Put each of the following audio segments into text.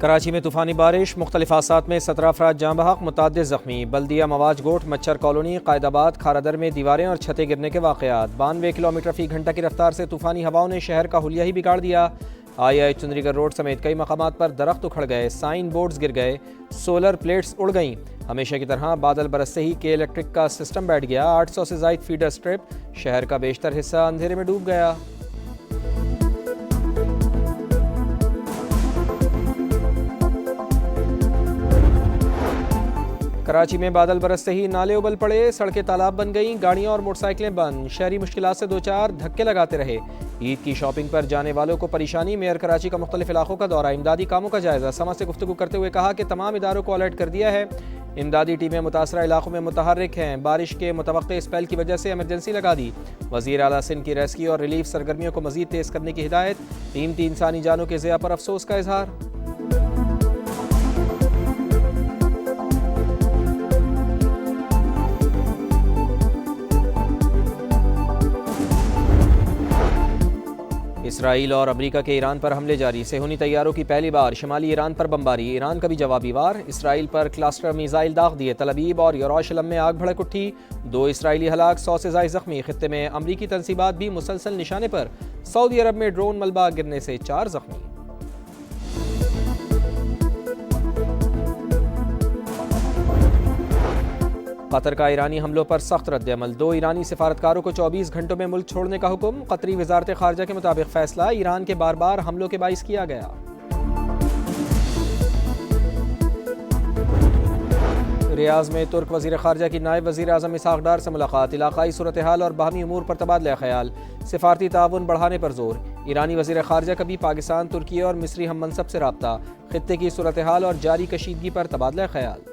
कराची में तूफ़ानी बारिश, मुख्तलिफ हादसात में 17 अफराद जाँ बहक, मुतअद्दिद ज़ख्मी। बल्दिया मवाज गोट, मच्छर कॉलोनी, कायदाबाद, खारादर में दीवारें और छतें गिरने के वाक़यात। 92 किलोमीटर फ़ी घंटा की रफ्तार से तूफ़ानी हवाओं ने शहर का हुलिया ही बिगाड़ दिया। आई चुंदरीगढ़ रोड समेत कई मकामात पर दरख्त उखड़ गए, साइन बोर्ड्स गिर गए, सोलर प्लेट्स उड़ गईं। हमेशा की तरह बादल बरसते ही के इलेक्ट्रिक का सिस्टम बैठ गया। 800 से ज़ायद फीडर स्ट्रिप, शहर का बेशतर हिस्सा अंधेरे में डूब गया। कराची में बादल बरसते ही नाले उबल पड़े, सड़कें तालाब बन गईं, गाड़ियां और मोटरसाइकिलें बंद। शहरी मुश्किलात से दो चार धक्के लगाते रहे। ईद की शॉपिंग पर जाने वालों को परेशानी। मेयर कराची का मुख्तलिफ इलाकों का दौरा, इमदादी कामों का जायजा। समा से गुफ्तगू करते हुए कहा कि तमाम इदारों को अलर्ट कर दिया है। इमदादी टीमें मुतासरा इलाकों में मुतहर्रिक हैं। बारिश के मुतवक्के स्पेल की वजह से एमरजेंसी लगा दी। वज़ीर आला सिंध की रेस्क्यू और रिलीफ सरगर्मियों को मज़ीद तेज़ करने की हिदायत। कीमती इंसानी जानों के ज़िया पर अफसोस का इजहार। इसराइल और अमेरिका के ईरान पर हमले जारी। सेहूनी तैयारों की पहली बार शिमाली ईरान पर बमबारी। ईरान का भी जवाबी वार। इसराइल पर क्लस्टर मिसाइल दाग दिए। तल अवीव और यरूशलेम में आग भड़क उठी। 2 इसराइली हलाक, 100 से ज़ायद ज़ख्मी। खित्ते में अमरीकी तंसीबात भी मुसलसल निशाने पर। सऊदी अरब में ड्रोन मलबा गिरने से 4 ज़ख्मी। कतर का ईरानी हमलों पर सख्त रद्द-ए-अमल। 2 ईरानी सिफारतकारों को 24 घंटों में मुल्क छोड़ने का हुक्म। कतरी वज़ारत ख़ारजा के मुताबिक फैसला ईरान के बार बार हमलों के बाइस किया गया। रियाज़ में तुर्क वज़ीर ख़ारजा की नायब वज़ीर आज़म इसहाक़ डार से मुलाकात। इलाक़ाई सूरत हाल और बाहमी उमूर पर तबादला ख़याल। सिफारती ताउन बढ़ाने पर जोर। ईरानी वज़ीर ख़ारजा का भी पाकिस्तान, तुर्की और मिस्री हम मनसब से रब्ता। ख़ित्ते की सूरत हाल और जारी कशीदगी पर तबादला ख़याल।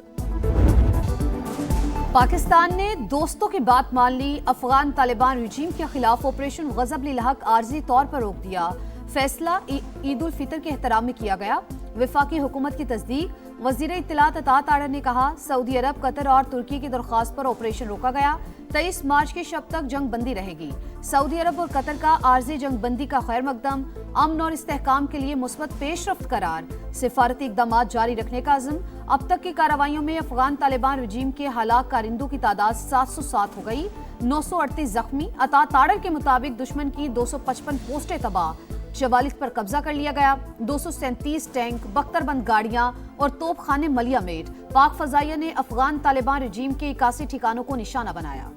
पाकिस्तान ने दोस्तों की बात मान ली। अफगान तालिबान रजीम के खिलाफ ऑपरेशन ग़ज़ब-लिल हक़ आर्जी तौर पर रोक दिया। फैसला ईद उल फितर के एहतराम में किया गया। वफाकी हुकूमत की तस्दीक। वज़ीर इत्तलात अता ताड़र ने कहा, सऊदी अरब, कतर और तुर्की की दरख्वास्त पर ऑपरेशन रोका गया। 23 मार्च के शब तक जंग बंदी रहेगी। सऊदी अरब और कतर का आर्जी जंग बंदी का खैर मकदम। अमन और इस्तेहकाम के लिए मुस्बत पेशरफ्त करार। सिफारती इक़दाम जारी रखने का अज़्म। अब तक की कार्रवाइयों में अफगान तालिबान रजीम के हलाक कारिंदों की तादाद 707 हो गई। 938 जख्मी। अता ताड़र के मुताबिक दुश्मन की 255 पोस्टें तबाह। 44 पर कब्जा कर लिया गया। 237 टैंक, बख्तरबंद गाड़ियां और तोपखाने मलिया मेट। पाक फजाइया ने अफगान तालिबान रजीम के 81 ठिकानों को निशाना बनाया।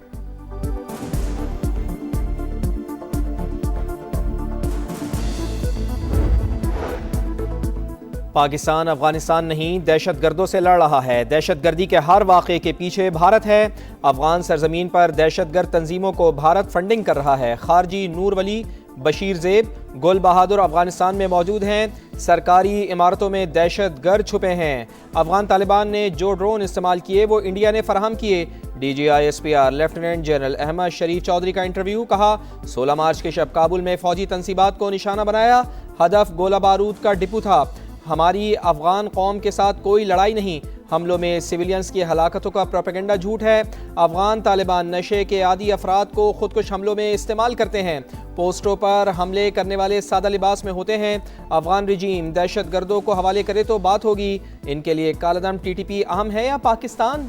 पाकिस्तान अफगानिस्तान नहीं, दहशतगर्दों से लड़ रहा है। दहशतगर्दी के हर वाक़े के पीछे भारत है। अफगान सरजमीन पर दहशतगर्द तंजीमों को भारत फंडिंग कर रहा है। खारजी नूर वली, बशीर ज़ेब, गुल बहादुर अफगानिस्तान में मौजूद हैं। सरकारी इमारतों में दहशतगर्द छुपे हैं। अफगान तालिबान ने जो ड्रोन इस्तेमाल किए वो इंडिया ने फराहम किए। DGI-SPR लेफ्टिनेंट जनरल अहमद शरीफ चौधरी का इंटरव्यू। कहा, 16 मार्च के शब काबुल में फौजी तंसीबात को निशाना बनाया। हदफ गोला बारूद का डिपो था। हमारी अफगान कौम के साथ कोई लड़ाई नहीं। हमलों में सिविलियंस की हलाकतों का प्रोपेगेंडा झूठ है। अफगान तालिबान नशे के आदी अफराद को खुदकुश हमलों में इस्तेमाल करते हैं। पोस्टों पर हमले करने वाले सादा लिबास में होते हैं। अफगान रजीम दहशतगर्दों को हवाले करे तो बात होगी। इनके लिए कालादम TTP अहम है या पाकिस्तान?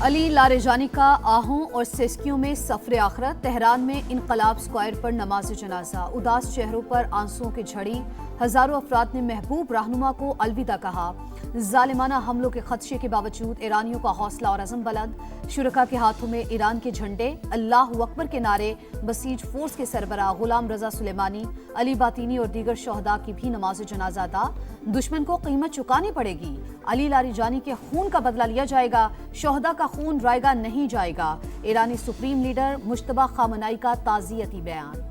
अली लारेजानी का आहों और सिस्कियों में सफर आखरत। तेहरान में इनकलाब स्क्वायर पर नमाज जनाजा। उदास चेहरों पर आंसुओं की झड़ी। हजारों अफराद ने महबूब रहनुमा को अलविदा कहा। जालिमाना हमलों के खदशे के बावजूद ईरानियों का हौसला और अज़म बुलंद। शुरका के हाथों में ईरान के झंडे, अल्लाहु अकबर के नारे। बसीज फोर्स के सरबराह गुलाम रजा सुलेमानी, अली बातिनी और दीगर शहदा की भी नमाज जनाजा अदा। दुश्मन को कीमत चुकानी पड़ेगी। अली लारीजानी के खून का बदला लिया जाएगा। शहदा का खून रायगा नहीं जाएगा। ईरानी सुप्रीम लीडर मुश्तबा खामनाई का ताज़ियती बयान।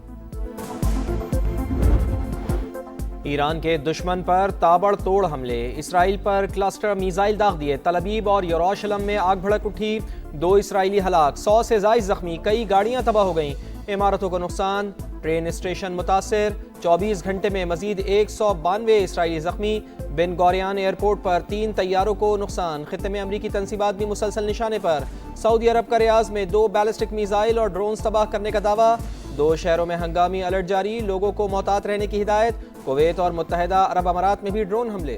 ईरान के दुश्मन पर ताबड़तोड़ हमले। इसराइल पर क्लस्टर मिसाइल दाग दिए। तल अवीव और यरूशलेम में आग भड़क उठी। 2 इसराइली हलाक, 100 से ज़ायद जख्मी। कई गाड़ियां तबाह हो गईं। इमारतों को नुकसान। ट्रेन स्टेशन मुतासर। 24 घंटे में मजीद 192 इसराइली जख्मी। बिन गौरियान एयरपोर्ट पर 3 तैयारों को नुकसान। खित्ते में अमरीकी तंसीबात भी मुसलसल निशाने पर। सऊदी अरब का रियाज में 2 बैलिस्टिक मिसाइल और ड्रोन तबाह करने का दावा। 2 शहरों में हंगामी अलर्ट जारी, लोगों को मोहतात रहने की हिदायत। कुवैत और मुत्तहिदा अरब अमारात में भी ड्रोन हमले।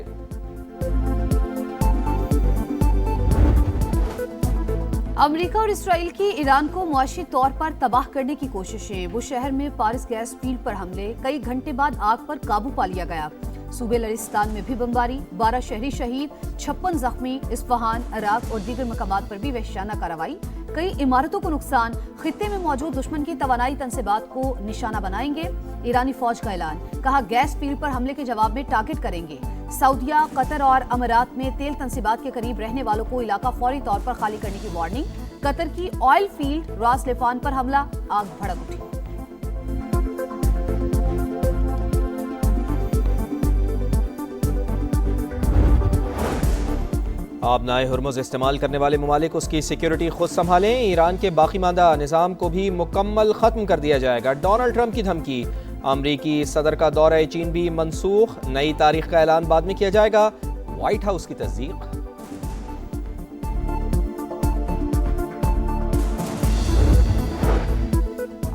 अमेरिका और इसराइल की ईरान को मुआशी तौर पर तबाह करने की कोशिशें। वो शहर में पारिस गैस फील्ड पर हमले, कई घंटे बाद आग पर काबू पा लिया गया। सूबे लरिस्तान में भी बमबारी, 12 शहरी शहीद, 56 जख्मी। इस्फहान, अराक और दीगर मकामात पर भी वहशाना कार्रवाई, कई इमारतों को नुकसान। खित्ते में मौजूद दुश्मन की तवानाई तनसीबात को निशाना बनाएंगे। ईरानी फौज का ऐलान, कहा गैस फील्ड पर हमले के जवाब में टारगेट करेंगे। सऊदिया, कतर और अमारात में तेल तनसीबात के करीब रहने वालों को इलाका फौरी तौर पर खाली करने की वार्निंग। कतर की ऑयल फील्ड रास लेफान पर हमला, आग भड़क उठी। आबनाए हुर्मुज़ इस्तेमाल करने वाले ममालिक उसकी सिक्योरिटी खुद संभालें। ईरान के बाकी मादा निज़ाम को भी मुकम्मल ख़त्म कर दिया जाएगा। डोनाल्ड ट्रंप की धमकी। अमरीकी सदर का दौरा चीन भी मनसूख, नई तारीख का ऐलान बाद में किया जाएगा। व्हाइट हाउस की तस्दीक।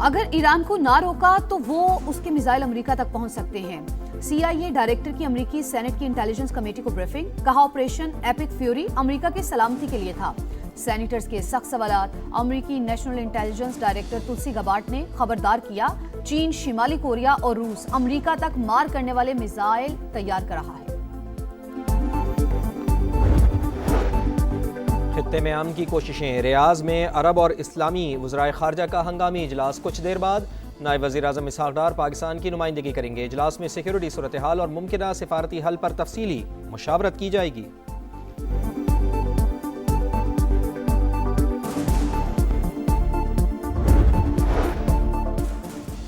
अगर ईरान को ना रोका तो वो उसके मिसाइल अमेरिका तक पहुंच सकते हैं। CIA डायरेक्टर की अमेरिकी सेनेट की इंटेलिजेंस कमेटी को ब्रीफिंग, कहा ऑपरेशन एपिक फ्यूरी अमेरिका की सलामती के लिए था। सेनेटर्स के सख्त सवालात। अमेरिकी नेशनल इंटेलिजेंस डायरेक्टर तुलसी गबार्ड ने खबरदार किया, चीन, शिमाली कोरिया और रूस अमेरिका तक मार करने वाले मिसाइल तैयार कर रहा है। खित्ते में अमन की कोशिशें। रियाज में अरब और इस्लामी वज़राए खारजा का हंगामी इजलास। कुछ देर बाद नायब वज़ीर आज़म इसहाक़ डार पाकिस्तान की नुमाइंदगी करेंगे। इजलास में सिक्योरिटी सूरत हाल और मुमकिन सिफारती हल पर तफसीली मुशावरत की जाएगी।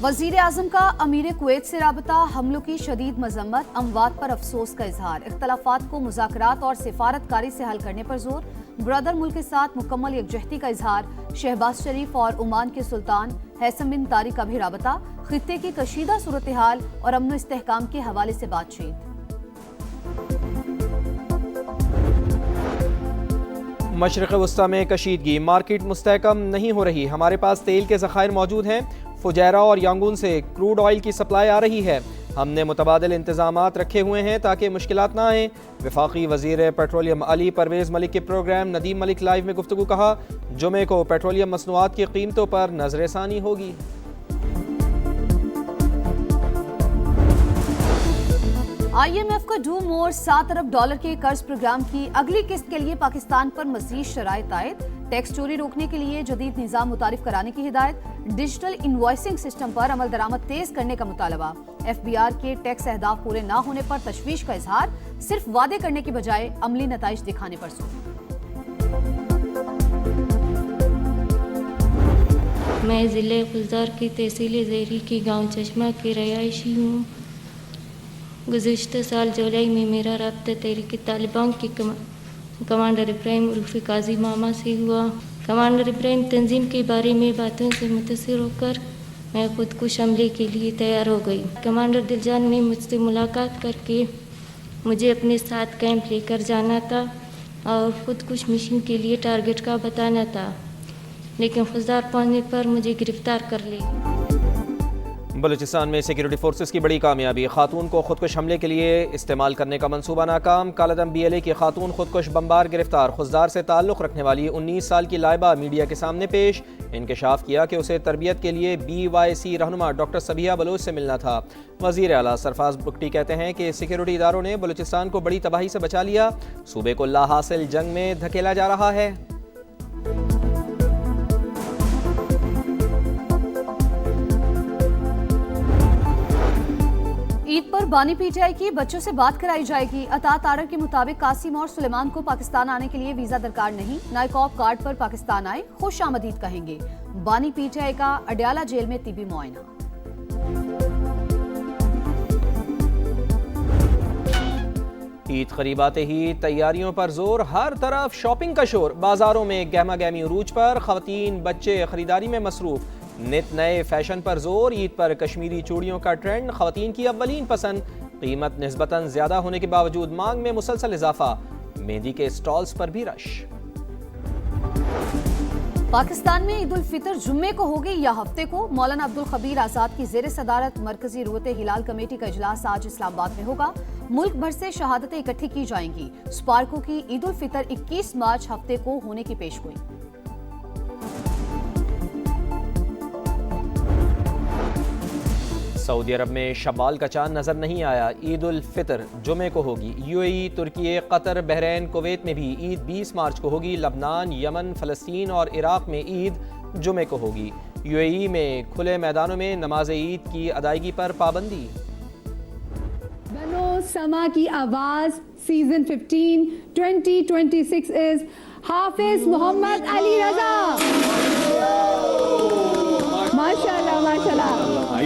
वज़ीर आज़म का अमीर कुवैत से राबता, हमलों की शदीद मजम्मत, अमवात पर अफसोस का इजहार। इख्तलाफात को मुज़ाकरात और सिफारतकारी से हल करने पर जोर। ब्रदर मुल्क के साथ मुकम्मल यकजहती का इजहार। शहबाज शरीफ और ओमान के सुल्तान हैसम बिन तारिक का भी राबता। खित्ते की कशीदा सूरत हाल और अमन इस्तेहकाम के हवाले से बातचीत। मशरिक़ वस्ता में कशीदगी, मार्केट मुस्तहकम नहीं हो रही। हमारे पास तेल के ज़खायर मौजूद हैं। फुजैरा और यांगून से क्रूड ऑयल की सप्लाई आ रही है। हमने मुतबादिल इंतजामात रखे हुए हैं ताकि मुश्किलात ना आए। वफाकी वज़ीर पेट्रोलियम अली परवेज़ मलिक के प्रोग्राम नदीम मलिक लाइव में गुफ्तगू, कहा जुमे को पेट्रोलियम मसनूआत की कीमतों पर नजरसानी होगी। IMF का डू मोर $7 अरब के कर्ज प्रोग्राम की अगली किस्त के लिए पाकिस्तान पर मज़ीद शराइत आयद। टैक्स चोरी रोकने के लिए जदीद निज़ाम मुतारिफ कराने की हिदायत। डिजिटल इनवॉइसिंग सिस्टम पर अमल दरामद तेज करने का मुतालबा। FBR के टैक्स अहदाफ पूरे ना होने पर तशवीश का इजहार। सिर्फ वादे करने की बजाय अमली नताइज दिखाने पर जोर। मैं ज़िले खुलदार की तहसील ज़ेरी की गांव चश्मा की रहायशी हूँ। गुज़िश्ता साल जुलाई में मेरा रब्ता तहरीक तालिबान के कमांडर इब्राहिम उर्फ़ी काजी मामा से हुआ। कमांडर इब्राहिम तंजीम के बारे में बातों से मुतासिर होकर मैं खुदकुश हमले के लिए तैयार हो गई। कमांडर दिलजान ने मुझसे मुलाकात करके मुझे अपने साथ कैंप लेकर जाना था और खुदकुश मिशन के लिए टारगेट का बताना था, लेकिन खुजदार पहुंचने पर मुझे गिरफ्तार कर लिया। बलूचिस्तान में सिक्योरिटी फोर्सेस की बड़ी कामयाबी। खातून को खुदकुश हमले के लिए इस्तेमाल करने का मंसूबा नाकाम। कालादम BLA की खातून खुदकुश बमबार गिरफ्तार। खुजदार से ताल्लुक़ रखने वाली 19 साल की लाइबा मीडिया के सामने पेश। इंकशाफ किया कि उसे तरबियत के लिए BYC रहनुमा डॉक्टर सबिया बलोच से मिलना था। वज़ीर आला सरफराज बुगटी कहते हैं कि सिक्योरिटी इदारों ने बलूचिस्तान को बड़ी तबाही से बचा लिया। सूबे को लाहासिल जंग में धकेला जा रहा है। ईद पर बानी PTI की बच्चों से बात कराई जाएगी। अतात आर्डर के मुताबिक कासिम और सुलेमान को पाकिस्तान आने के लिए वीजा दरकार नहीं। नायकॉब कार्ड पर पाकिस्तान आए, खुश आमदीद कहेंगे। बानी PTI का अडयाला जेल में तिबी मुआयना। ईद करीब आते ही तैयारियों पर जोर, हर तरफ शॉपिंग का शोर। बाजारों में गहमा गहमी उरूज पर, खवातीन बच्चे खरीदारी में मसरूफ। नित नए फैशन पर जोर, ईद पर कश्मीरी चूड़ियों का ट्रेंड खवातीन की अव्वलीन पसंद। कीमत निस्बतन ज्यादा होने के बावजूद मांग में मुसलसल इजाफा। मेहंदी के स्टॉल्स पर भी रश। पाकिस्तान में ईद उल फितर जुम्मे को होगी या हफ्ते को? मौलाना अब्दुल खबीर आजाद की जेर सदारत मरकजी रुवते हिलाल कमेटी का इजलास आज इस्लामाबाद में होगा। मुल्क भर से शहादतें इकट्ठी की जाएंगी। स्पार्को की ईद उल फितर 21 मार्च हफ्ते को होने की पेशगोई। सऊदी अरब में शवाल का चांद नजर नहीं आया। ईद उल फितर जुमे को होगी। यूएई, तुर्की, कतर, बहरीन, कुवैत में भी ईद 20 मार्च को होगी। लबनान, यमन, फलस्तीन और इराक में ईद जुमे को होगी। यूएई में खुले मैदानों में नमाज ईद की अदायगी पर पाबंदी। बनो समा की आवाज सीजन 15 2026 इज हाफिज मोहम्मद अली रजा। माशाल्लाह माशाल्लाह,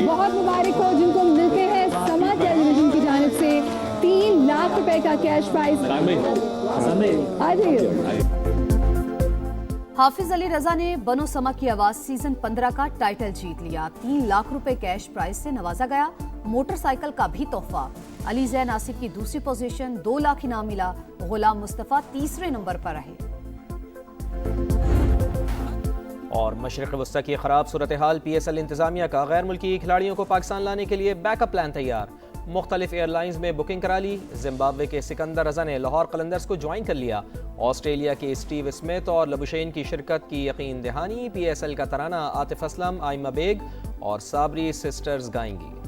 बहुत मुबारक हो जिनको मिलते हैं समा टेलीविजन की जानिब से 3 लाख रुपए का कैश प्राइज। आ जाइए। हाफिज अली रजा ने बनो समा की आवाज सीजन 15 का टाइटल जीत लिया। 3 लाख रुपए कैश प्राइज से नवाजा गया। मोटरसाइकिल का भी तोहफा। अली जैन आसिफ की दूसरी पोजीशन, 2 लाख इनाम मिला। गुलाम मुस्तफा तीसरे नंबर पर रहे। और मशरिक़ वस्ता की खराब सूरत हाल, PSL इंतजामिया का गैर मुल्की खिलाड़ियों को पाकिस्तान लाने के लिए बैकअप प्लान तैयार। मुख्तलिफ एयरलाइंस में बुकिंग करा ली। जिम्बाब्वे के सिकंदर रजा ने लाहौर कलंदर्स को ज्वाइन कर लिया। ऑस्ट्रेलिया के स्टीव स्मिथ और लबुशेन की शिरकत की यकीन दहानी। PSL का तराना आतिफ असलम, आइमा बेग और साबरी सिस्टर्स गाएंगी।